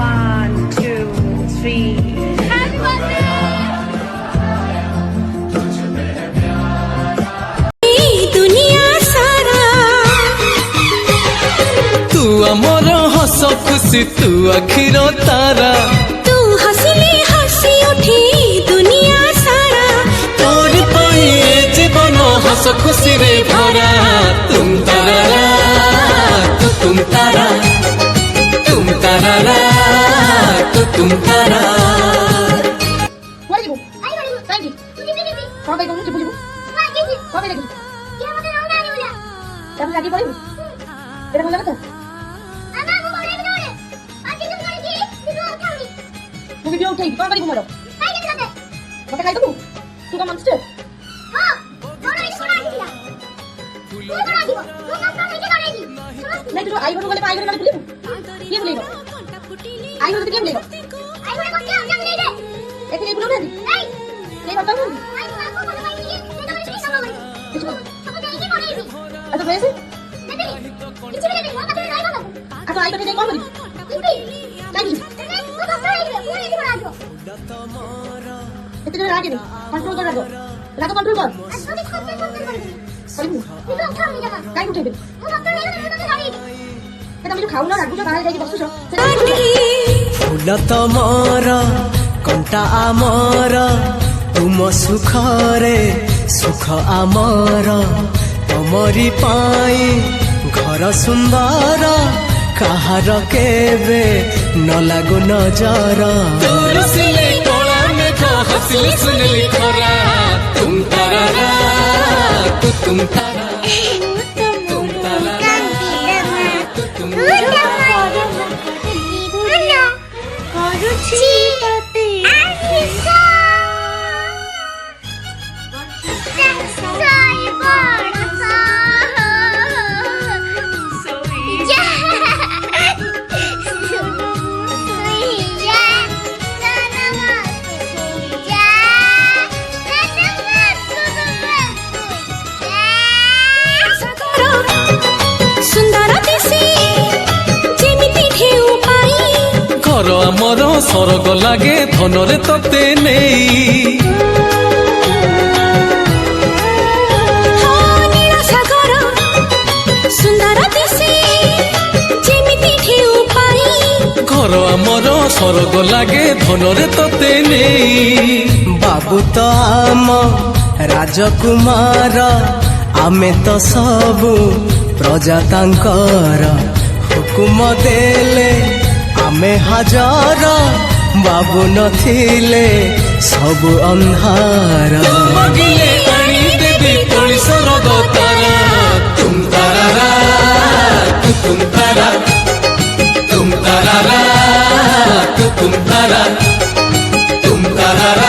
1, 2, 3. Happy birthday! दुनिया सारा तू अमर हस खुशी तू आखिर तारा तू हसिले हसी उठी दुनिया सारा तोर पाई जीवन हस खुशी रे भरा तुम तारा तुम तारा तुम तारा तुम तारा कंट्रोल कर रागो रागो कंट्रोल कर काय उठेबे এটা আমি খাও না রাখবো বাহিরে যাই বসুছ ফুল তমর কণ্টা আমর তুম সুখরে সুখ আমর তমরি পাই ঘর সুন্দর কাহার কেবে ন লাগু নজর তুলসিলে কলা মেঘ হসিলে সুনলি খরা তুম তারা তুম তারা ଆମର ସରଗ ଲାଗେ ଧନରେ ତତେ ନେଇ ଘର ଆମର ସରଗ ଲାଗେ ଧନରେ ତତେ ନେଇ ବାବୁ ତ ଆମ ରାଜକୁମାର ଆମେ ତ ସବୁ ପ୍ରଜା ତାଙ୍କର ହୁକୁମ ଦେଲେ ଆମେ ହାଜର ବାବୁ ନଥିଲେ ସବୁ ଅନ୍ଧାର ମାଗିଲେ ଆଣି ଦେବି ପୋଳିସର ଗତାରା ତୁମ ତାରା ତୁମ ତାରା ତୁମ ତାରା ତୁମ ତାରା ତୁମ ତାରା